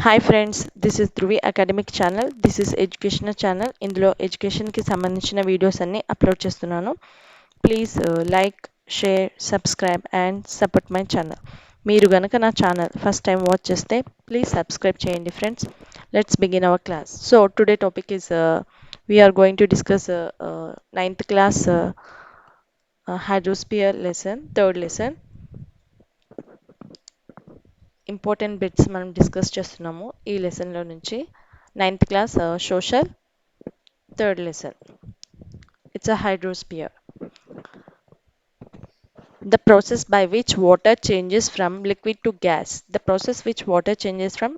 Hi friends, this is Dhruvi academic channel. This is educational channel. ఇందులో ఎడ్యుకేషన్కి సంబంధించిన videos అన్ని అప్లోడ్ చేస్తున్నాను. Please like, share, subscribe and support my channel. మీరు గనక నా ఛానల్ ఫస్ట్ టైం వాచ్ చేస్తే ప్లీజ్ సబ్స్క్రైబ్ చేయండి friends. Let's begin our class. So today topic is we are going to discuss ninth class hydrosphere lesson, third lesson. Important bits మనం discuss చేస్తున్నాము ఈ లెసన్లో నుంచి. Ninth class social, third lesson. It's a hydrosphere. The process by which water changes from liquid to gas. The process which water changes from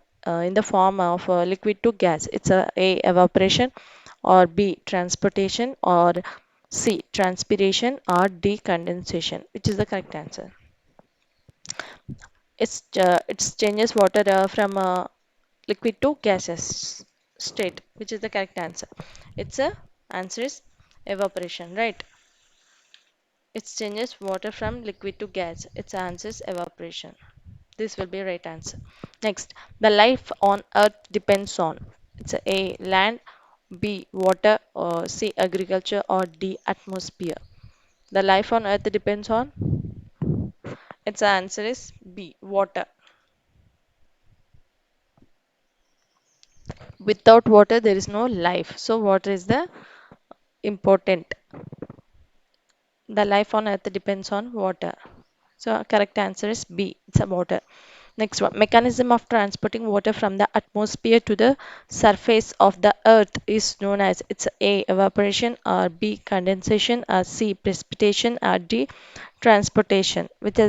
in the form of liquid to gas. It's A evaporation, or B transportation, or C transpiration, or D condensation. Which is the correct answer? It's changes water from liquid to gaseous state. Which is the correct answer? It's a answer is evaporation, right? It changes water from liquid to gas. Its answer is evaporation. This will be right answer. Next, the life on earth depends on. It's A land, B water, or C agriculture, or D atmosphere. The life on earth depends on. Its answer is B water. Without water there is no life. So water is the important. The life on earth depends on water. So correct answer is B. It's a water. Next one, mechanism of transporting water from the atmosphere to the surface of the earth is known as. It's A evaporation, or B condensation, or C precipitation, or D transportation. Which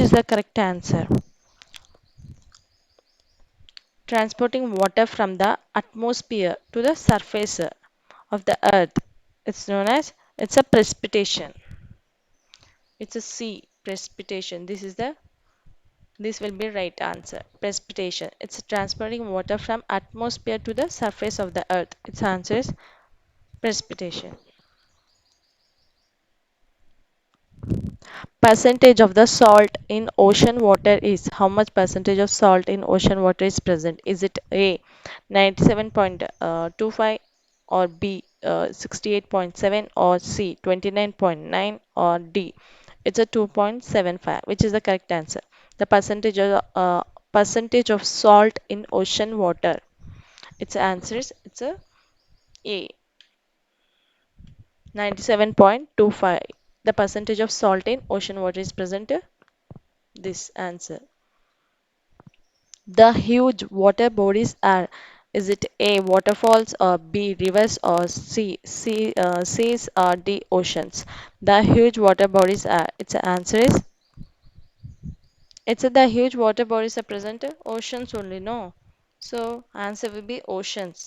is the correct answer? Transporting water from the atmosphere to the surface of the earth. It's known as, it's a precipitation. It's a C precipitation. This will be right answer. Precipitation. It's transporting water from atmosphere to the surface of the earth. Its answer is precipitation. Percentage of the salt in ocean water is. How much percentage of salt in ocean water is present? Is it A 97.25, or B 68.7, or C 29.9, or D it's a 2.75? Which is the correct answer? The percentage of salt in ocean water. Its answer is, it's A 97.25. The percentage of salt in ocean water is present. This answer. The huge water bodies are. Is it A waterfalls, or B rivers, or C seas, or D oceans? The huge water bodies are. Its answer is, it's the huge water bodies are present oceans only, no? So answer will be oceans.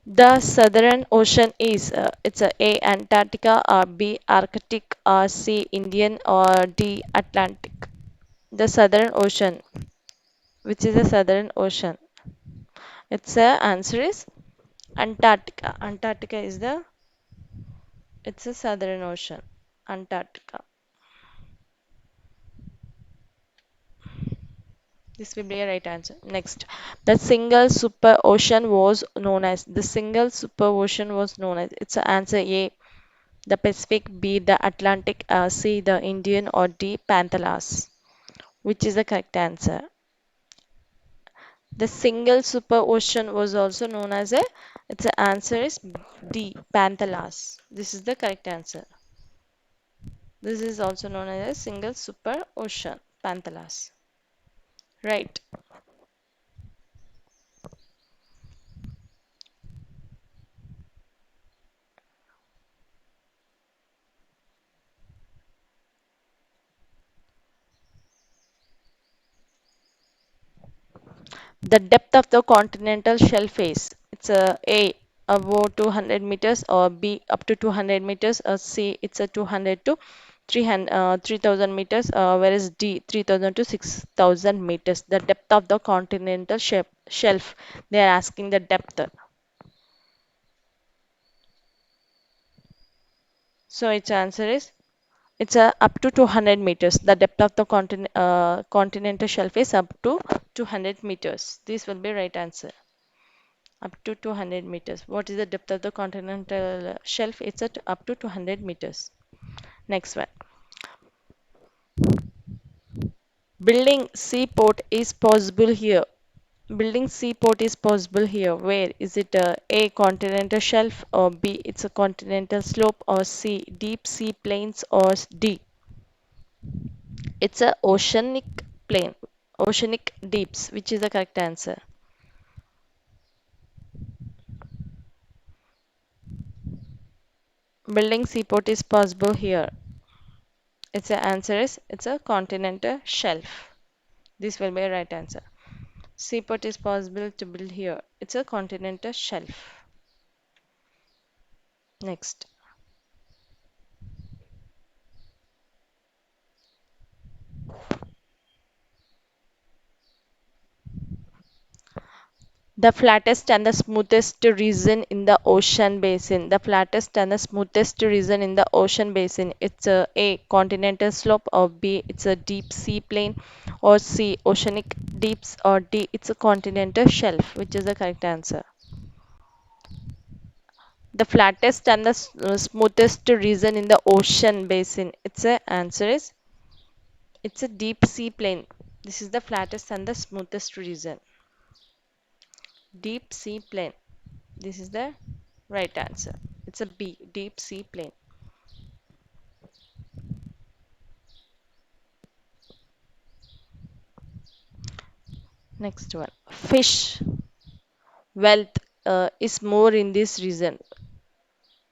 The Southern Ocean is. It's A Antarctica, or B Arctic, or C Indian, or D Atlantic. The Southern Ocean. Which is the Southern Ocean? Its answer is Antarctica. Antarctica is the. It's a Southern Ocean. Antarctica. This will be a right answer. Next, the single super ocean was known as. The single super ocean was known as. It's a answer A the Pacific, B the Atlantic, C the Indian, or D Panthelas. Which is the correct answer? The single super ocean was also known as a. Its answer is D Panthelas. This is the correct answer. This is also known as a single super ocean, Panthelas. Right. The depth of the continental shelf is. It's A above 200 meters, or B up to 200 meters, or C it's a 200 to 3000 meters, whereas D 3000 to 6000 meters. The depth of the continental shelf. They are asking the depth. So its answer is It's up to 200 meters. The depth of the continental shelf is up to 200 meters. This will be right answer. Up to 200 meters. What is the depth of the continental shelf? It's at up to 200 meters. Next one. Building seaport is possible here. Building seaport is possible here. Where is it? A continental shelf, or B it's a continental slope, or C deep sea plains, or D it's a oceanic plain, oceanic deeps. Which is the correct answer? Building seaport is possible here. Its answer is it's a continental shelf. This will be a right answer. Seaport is possible to build here. It's a continental shelf. Next. The flattest and the smoothest region in the ocean basin. The flattest and the smoothest region in the ocean basin. It's A continental slope, or B it's a deep sea plain, or C oceanic deeps, or D it's a continental shelf. Which is the correct answer? The flattest and the smoothest region in the ocean basin. Its answer is it's a deep sea plain. This is the flattest and the smoothest region. Deep sea plain. This is the right answer. It's a B, deep sea plain. Next one. Fish wealth is more in this region.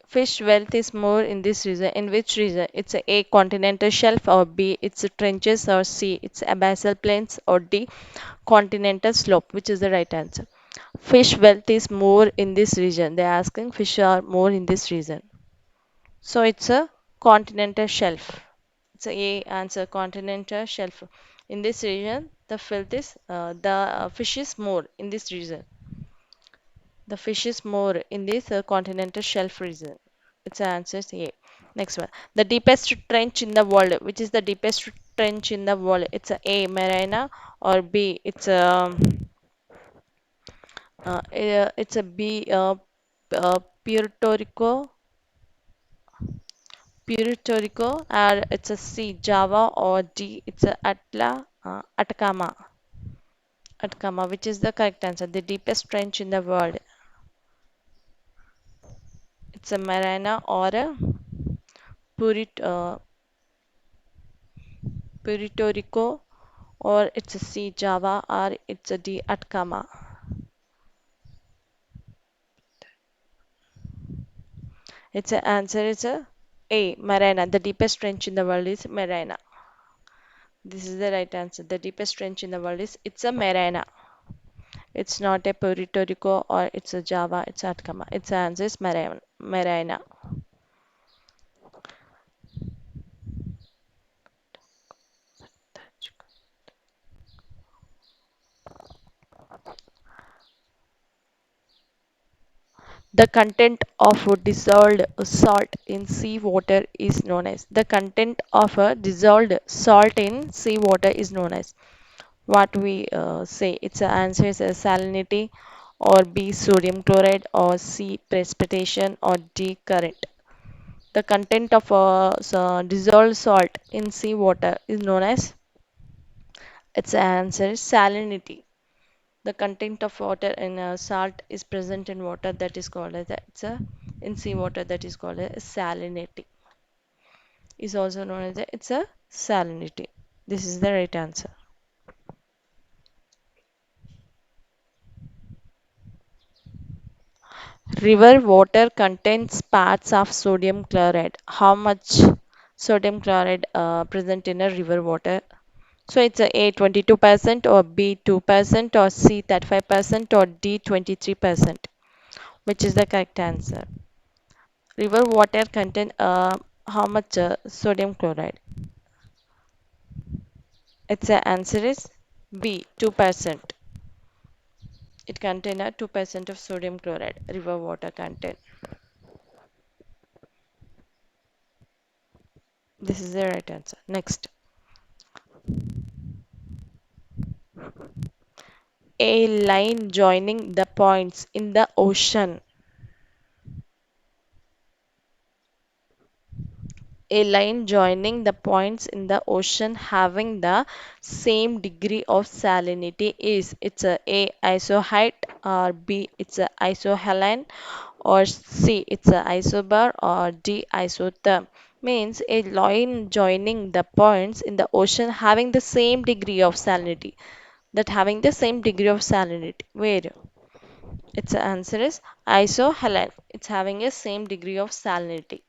Fish wealth is more in this region. In which region? It's A continental shelf, or B it's a trenches, or C it's abyssal plains, or D continental slope. Which is the right answer? Fish wealth is more in this region. They're asking fish are more in this region. So it's a continental shelf. It's a answer, continental shelf. In this region, the fish is more in this region. The fish is more in this continental shelf region. Its answer is A. Next one. The deepest trench in the world. Which is the deepest trench in the world? It's A. Marina, or B. It's a B. Puerto Rico, or it's a C. Java, or D. It's a Atacama. Atacama, which is the correct answer? The deepest trench in the world. It's a Marina, or a Purit, uh, Puerto Rico, or it's a C. Java, or it's a D. Atacama. Its a answer is A. Marina. The deepest trench in the world is Marina. This is the right answer. The deepest trench in the world is it's a Marina. It's not a Puerto Rico, or it's a Java. It's Atacama. Its answer is Marina. The content of a dissolved salt in seawater is known as. The content of a dissolved salt in seawater is known as. What we say? Its answer is salinity, or B sodium chloride, or C precipitation, or D current. The content of a dissolved salt in seawater is known as. Its answer is salinity. The content of water in salt is present in water, that is called as in seawater, that is called as salinity. Is also known as it's a salinity. This is the right answer. River water contains parts of sodium chloride. How much sodium chloride present in a river water? So it's A 22%, or B 2%, or C 35%, or D 23%. Which is the correct answer? River water contain how much sodium chloride? Its answer is B 2%. It contains 2% of sodium chloride. River water content. This is the right answer. Next, a line joining the points in the ocean. A line joining the points in the ocean having the same degree of salinity is it's a isohyet, or B it's a isohaline, or C it's a isobar, or D isotherm. Means a line joining the points in the ocean having the same degree of salinity. That having the same degree of salinity. Where its answer is isohaline. It's having a same degree of salinity.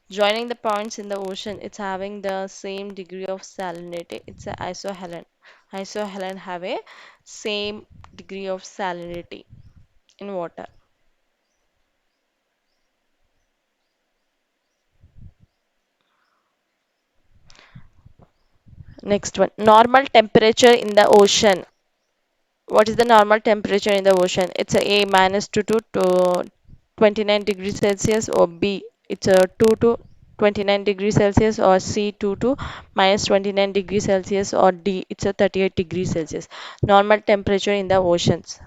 Joining the points in the ocean, it's having the same degree of salinity. It's a isohaline. Isohaline have a same degree of salinity in water. Next one, normal temperature in the ocean. What is the normal temperature in the ocean? It's a minus 2 to 29 degrees Celsius, or B it's a 2 to 29 degrees Celsius, or C 2 to minus 29 degrees Celsius, or D it's a 38 degrees Celsius. Normal temperature in the oceans.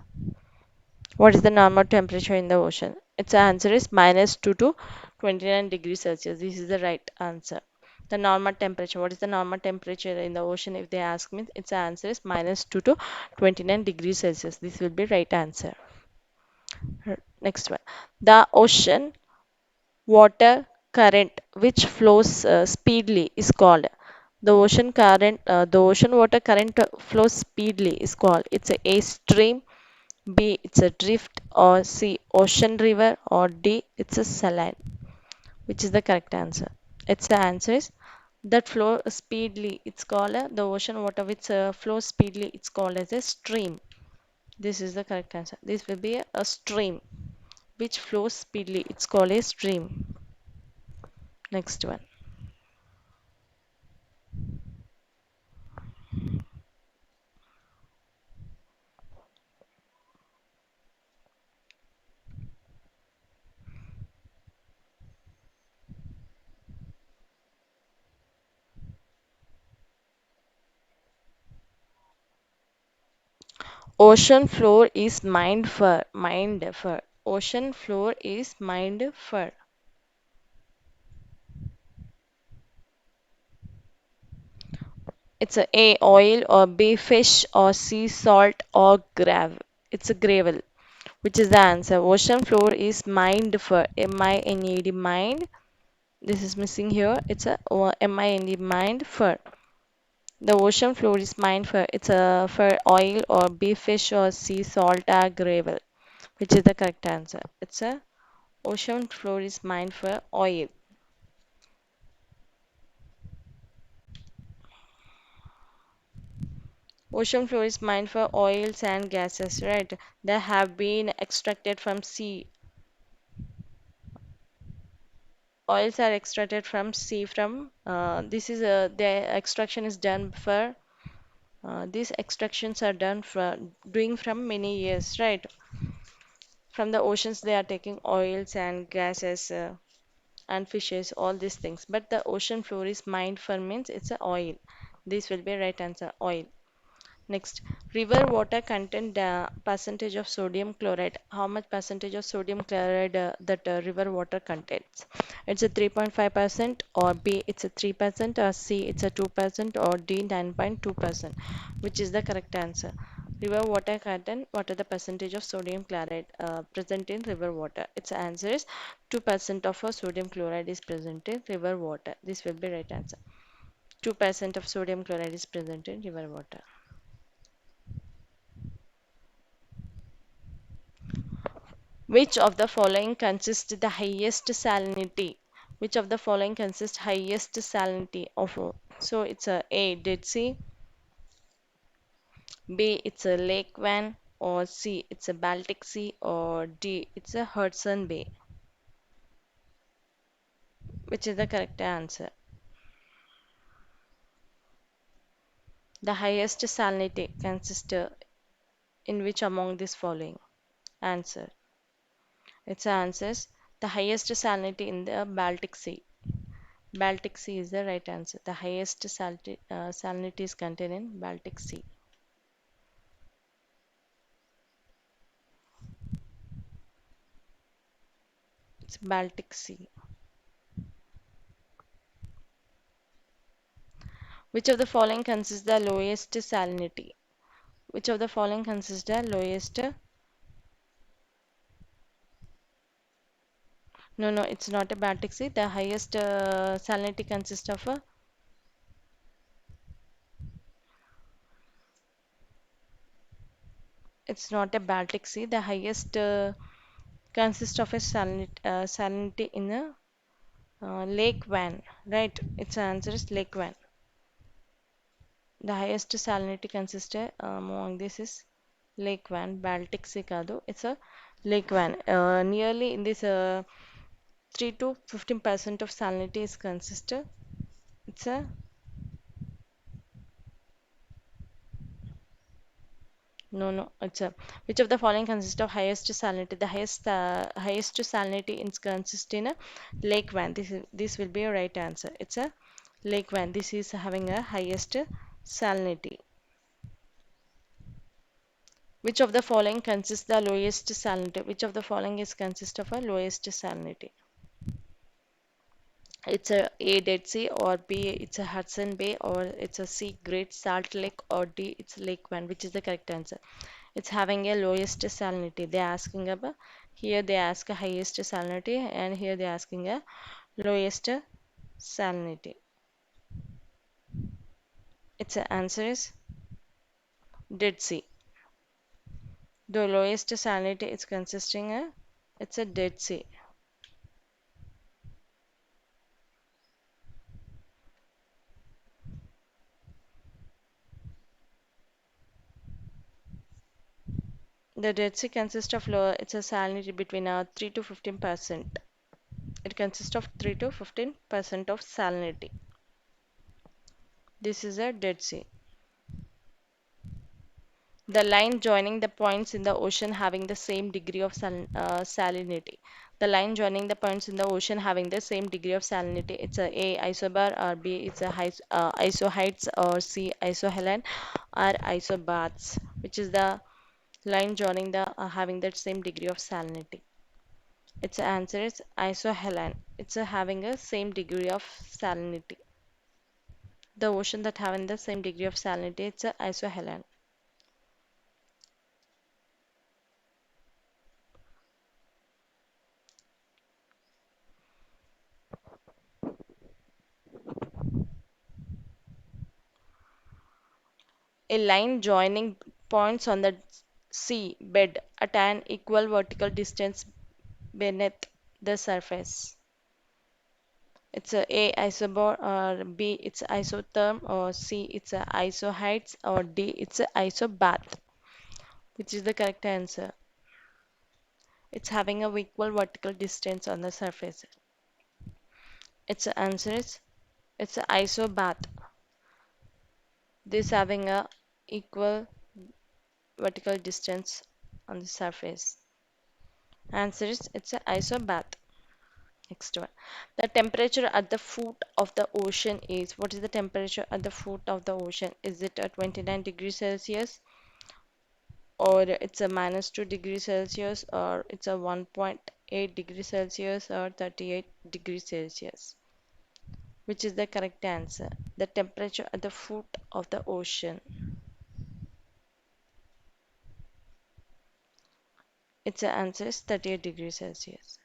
What is the normal temperature in the ocean? Its answer is minus 2 to 29 degrees Celsius. This is the right answer. The normal temperature. What is the normal temperature in the ocean? If they ask me, its answer is minus 2 to 29 degrees Celsius. This will be right answer. Next one. The ocean water current which flows speedily is called. The ocean water current flows speedily is called. It's a stream, B it's a drift, or C ocean river, or D it's a saline. Which is the correct answer? It's the answer is that flow speedily. It's called the ocean water which flows speedily. It's called as a stream. This is the correct answer. This will be a stream which flows speedily. It's called a stream. Next one. Ocean floor is mined for. Ocean floor is mined for. It's a oil, or B fish, or C salt, or gravel. It's a gravel. Which is the answer? Ocean floor is mined for. M-I-N-E-D mined. This is missing here. It's a M-I-N-D mined for. The ocean floor is mined for. It's a for oil, or B fish, or C salt, or gravel. Which is the correct answer? It's a ocean floor is mined for oil. Ocean floor is mined for oils and gases, right? That have been extracted from sea. Oils are extracted from sea from this is the extraction is done for these extractions are done for doing from many years, right? From the oceans they are taking oils and gases and fishes, all these things. But the ocean floor is mined for means it's a oil. This will be right answer, oil. Next, river water contain the percentage of sodium chloride. How much percentage of sodium chloride that river water contains? It's a 3.5%, or B it's a 3%, or C it's a 2%, or D 9.2%. Which is the correct answer? River water contain what are the percentage of sodium chloride present in river water? Its answer is 2% of sodium chloride is present in river water. This will be right answer. 2% of sodium chloride is present in river water. Which of the following consists the highest salinity? Which of the following consists highest salinity of? So it's A Dead Sea, B it's a Lake Van, or C it's a Baltic Sea, or D it's a Hudson Bay. Which is the correct answer? The highest salinity consists in which among these following? Answer. Its answers the highest salinity in the Baltic Sea. Baltic Sea is the right answer. The highest salinity is contained in Baltic Sea. It's Baltic Sea. Which of the following consists the lowest salinity? Which of the following consists the lowest? No, no, it's not a Baltic Sea. The highest salinity consists of a. It's not a Baltic Sea. The highest consists of a salinity in a Lake Van. Right? Its answer is Lake Van. The highest salinity consists among this is Lake Van. Baltic Sea kadu. It's a Lake Van. Nearly in this 3 to 15% of salinity is consisted. It's a no, no. It's a which of the following consists of highest salinity? The highest salinity is consist in a Lake Van. This will be a right answer. It's a Lake Van. This is having a highest salinity. Which of the following consists the lowest salinity? Which of the following is consist of a lowest salinity? It's a Dead Sea, or B it's a Hudson Bay, or it's a C Great Salt Lake, or D it's Lake Van. Which is the correct answer? It's having a lowest salinity. They're asking about here they ask a highest salinity, and here they're asking a lowest salinity. Its answer is Dead Sea. The lowest salinity is consisting a it's a Dead Sea. The Dead Sea consists of low, it's a salinity between 3 to 15%. It consists of 3 to 15% of salinity. This is a Dead Sea. The line joining the points in the ocean having the same degree of salinity. The line joining the points in the ocean having the same degree of salinity. It's a isobar, or B it's a isohytes, or C isohelen, or isobaths, which is the line joining the having that same degree of salinity. Its answer is isohelen. It's having a same degree of salinity. The ocean that having the same degree of salinity, it's a isohelen. A line joining points on the sea bed at an equal vertical distance beneath the surface. It's a isobor, or B it's isotherm, or C it's a isohytes, or D it's a isobath. Which is the correct answer? It's having a equal vertical distance on the surface. Its answer is it's a isobath. This having a equal vertical distance on the surface. Answer is it's a isobath. Next one. The temperature at the foot of the ocean is, what is the temperature at the foot of the ocean? Is it a 29 degrees Celsius, or it's a -2 degrees Celsius, or it's a 1.8 degrees Celsius, or 38 degrees Celsius? Which is the correct answer? The temperature at the foot of the ocean. Its answer is 38 degrees Celsius.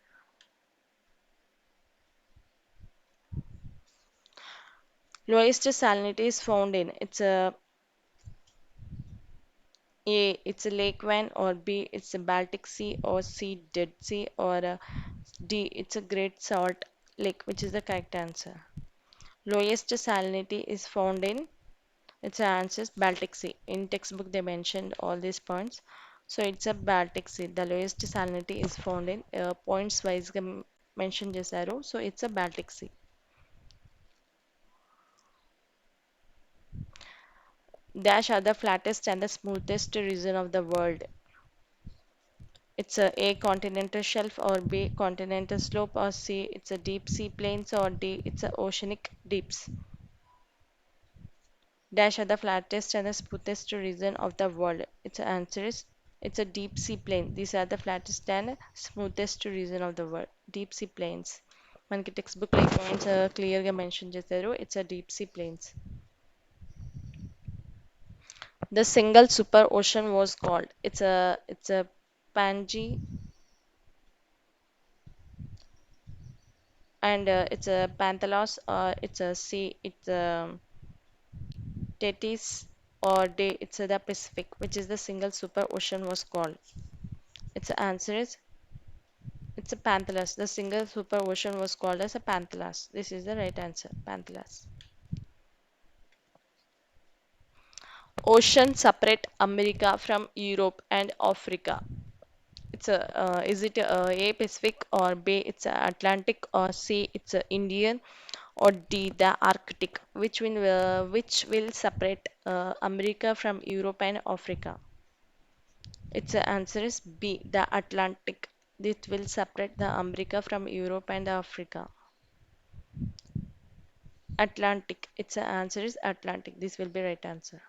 Lowest salinity is found in, it's a Lake Van, or B it's a Baltic Sea, or C Dead Sea, or D it's a Great Salt Lake. Which is the correct answer? Lowest salinity is found in, its answer is Baltic Sea. In textbook they mentioned all these points. So it's a Baltic Sea. The lowest salinity is found in points wise mentioned చేశారు. So it's a Baltic Sea. Dash are the flattest and the smoothest region of the world. It's a continental shelf, or B continental slope, or C it's a deep sea plains, or D it's a oceanic deeps. Dash are the flattest and the smoothest region of the world. Its answer is it's a deep sea plain. These are the flattest and smoothest region of the world. Deep sea plains. మనకి textbook లో ఈ points clear గా mention చేశారు. It's a deep sea plains. The single super ocean was called. It's a Panji, and it's a Panthalos, or it's a sea. It's a Tetis, or day. It's a the Pacific, which is the single super ocean was called. Its answer is it's a Panthalos. The single super ocean was called as a Panthalos. This is the right answer. Panthalos. Ocean separate America from Europe and Africa. It's a is it A Pacific, or B it's a Atlantic, or C it's a Indian, or D the Arctic, which will separate America from Europe and Africa. Its answer is B the Atlantic. It will separate the America from Europe and Africa. Atlantic. Its answer is Atlantic. This will be right answer.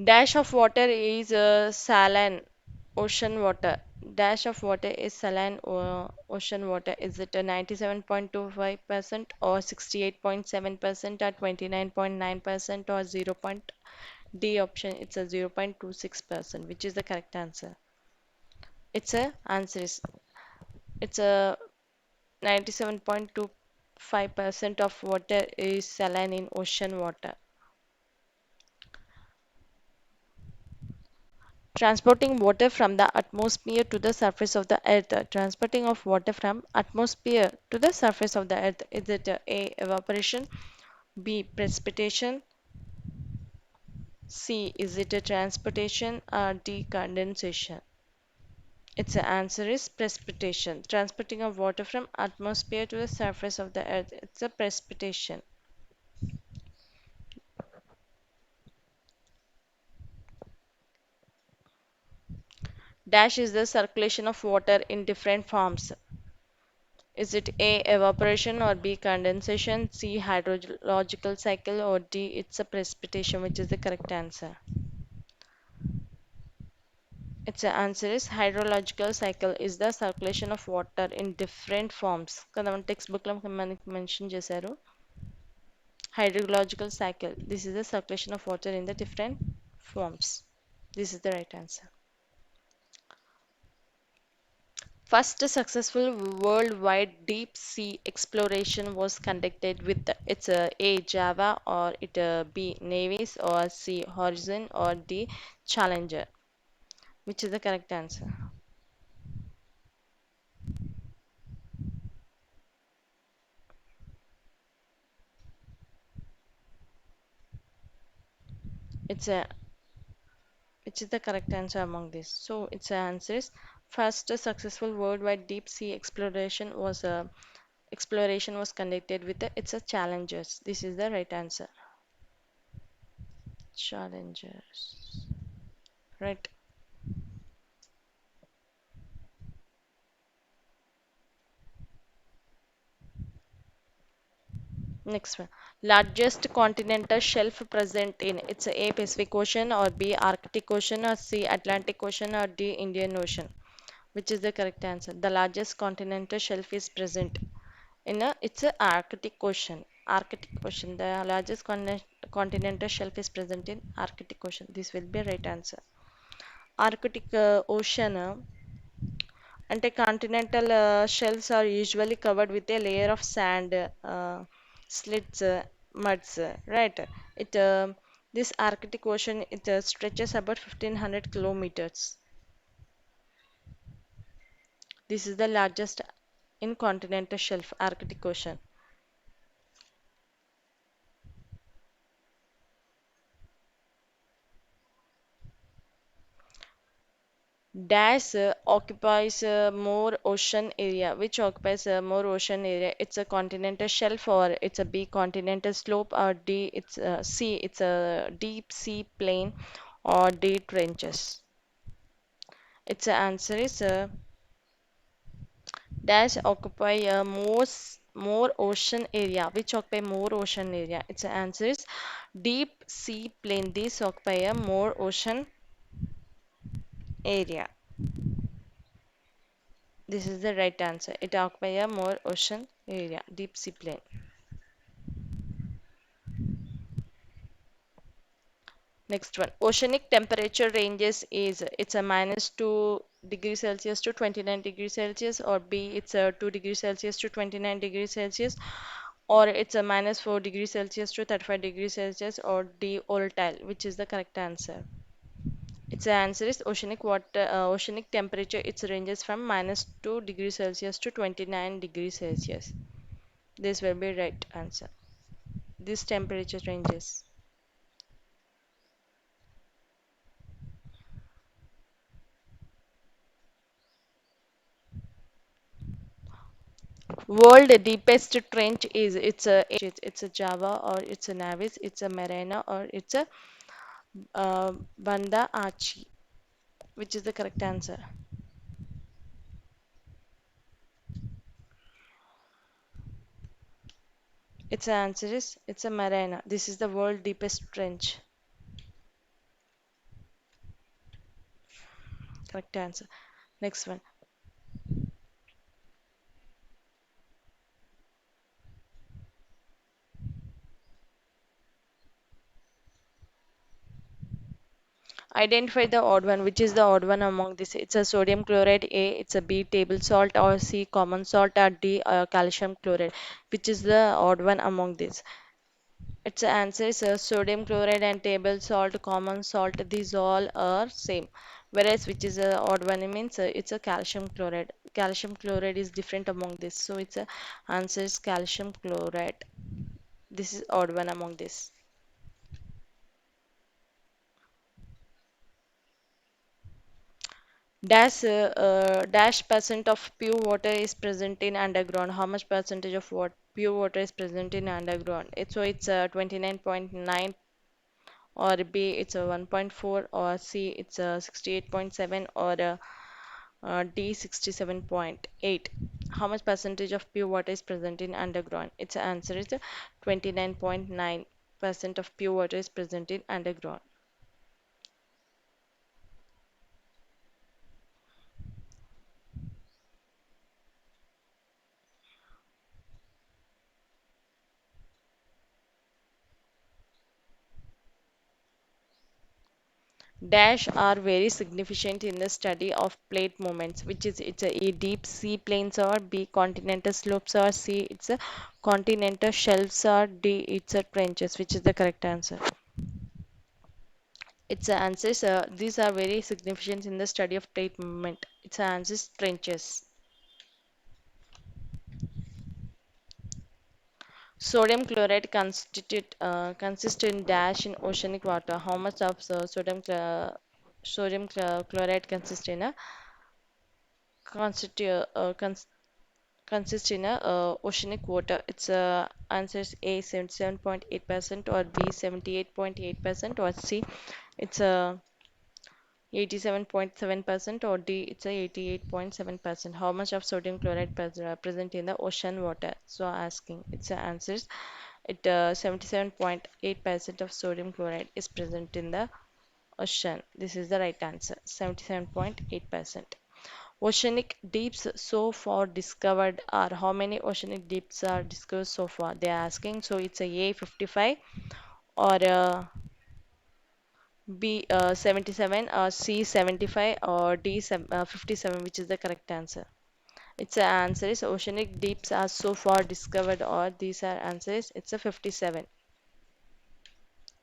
Dash of water is saline ocean water. Dash of water is saline ocean water. Is it a 97.25% or 68.7% or 29.9% or 0. D option? It's a 0.26%, which is the correct answer. It's a answer is it's a 97.25% of water is saline in ocean water. Transporting water from the atmosphere to the surface of the earth. Transporting of water from atmosphere to the surface of the earth. Is it A evaporation, B precipitation, C is it a transportation, or D condensation? Its answer is precipitation. Transporting of water from atmosphere to the surface of the earth. It's a precipitation. Dash is the circulation of water in different forms. Is it A evaporation, or B condensation, C hydrological cycle, or D it's a precipitation, which is the correct answer? Its answer is hydrological cycle is the circulation of water in different forms. కదా మన text book లో మనకి mention చేశారు. Hydrological cycle. This is the circulation of water in the different forms. This is the right answer. First successful worldwide deep sea exploration was conducted with it's A Java, or it B Navies, or C Horizon, or D Challenger. Which is the correct answer? It's a which is the correct answer among these? So its answer is first successful worldwide deep sea exploration was conducted with it's a Challengers. This is the right answer. Challengers. Right. Next one. Largest continental shelf present in it's A Pacific Ocean, or B Arctic Ocean, or C Atlantic Ocean, or D Indian Ocean. Which is the correct answer? The largest continental shelf is present in a it's a Arctic Ocean. Arctic Ocean. The largest continental shelf is present in Arctic Ocean. This will be right answer. Arctic Ocean అంటే continental shelves are usually covered with a layer of sand, slits, muds, right? It This Arctic Ocean it stretches about 1500 kilometers. This is the largest in continental shelf, Arctic Ocean. Dash occupies more ocean area. Which occupies more ocean area? It's a continental shelf, or it's a B continental slope, or D it's C it's a deep sea plain, or D trenches. Its answer is dash occupy more ocean area. Which occupy more ocean area? Its answer is deep sea plain. These occupy a more ocean area. This is the right answer. It occupy a more ocean area, deep sea plain. Next one, oceanic temperature ranges is it's a minus 2 degrees Celsius to 29 degrees Celsius, or B it's a 2 degrees Celsius to 29 degrees Celsius, or it's a minus 4 degrees Celsius to 35 degrees Celsius, or D volatile. Which is the correct answer? Its answer is oceanic temperature. It ranges from minus 2 degrees Celsius to 29 degrees Celsius. This will be right answer. This temperature ranges. World deepest trench is it's a Java, or it's a Navis, it's a Marina, or it's a Banda Achi. Which is the correct answer? Its answer is it's a Marina. This is the world deepest trench. Correct answer. Next one. Identify the odd one. Which is the odd one among this? It's a sodium chloride, A. It's a B table salt, or C common salt, or D calcium chloride. Which is the odd one among these? Its answer is sodium chloride and table salt, common salt. These all are same. Whereas which is a odd one, it means it's a calcium chloride. Calcium chloride is different among this. So its answer is calcium chloride. This is odd one among this. Dash percent of pure water is present in underground. How much percentage of what pure water is present in underground? It's 29.9, or B it's a 1.4, or C it's a 68.7, or D 67.8. How much percentage of pure water is present in underground? Its answer is 29.9% of pure water is present in underground. Dash are very significant in the study of plate movements, which is it's a deep sea plains, or B continental slopes, or C it's a continental shelves, or D it's a trenches. Which is the correct answer? Its answer is these are very significant in the study of plate movement. Its answer is trenches. Sodium chloride consists in dash in oceanic water. How much of chloride consists in a constitute consists in a oceanic water? Its answer is A 77.8%, or B 78.8%, or C it's a 87.7%, or D it's a 88.7%. How much of sodium chloride present in the ocean water? So asking its answers. 77.8% of sodium chloride is present in the ocean. This is the right answer. 77.8%. Oceanic deeps so far discovered are, how many oceanic deeps are discovered so far? They are asking. So it's a 55, or B 77, or C 75, or D 57. Which is the correct answer? Its answer is oceanic deeps are so far discovered, or these are answers. It's a 57.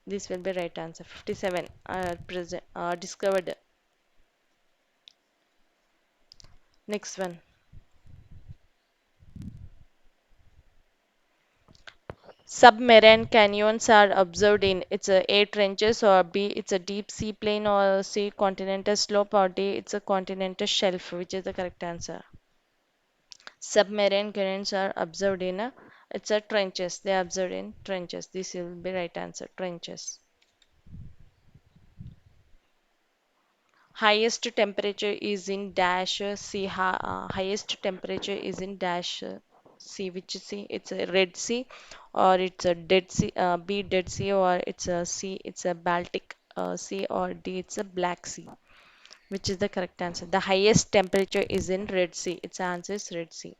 This will be right answer. 57 are present discovered. Next one. Submarine canyons are observed in it's A trenches or B it's a deep sea plain or C continental slope or D it's a continental shelf, which is the correct answer. Submarine canyons are observed in it's a trenches. They are observed in trenches. This will be right answer. Trenches. Highest temperature is in dash sea. Highest temperature is in dash sea. Which sea? It's a Red Sea, or it's a Dead Sea. B Dead Sea, or it's a sea. It's a Baltic Sea, or D it's a Black Sea. Which is the correct answer? The highest temperature is in Red Sea. Its answer is Red Sea.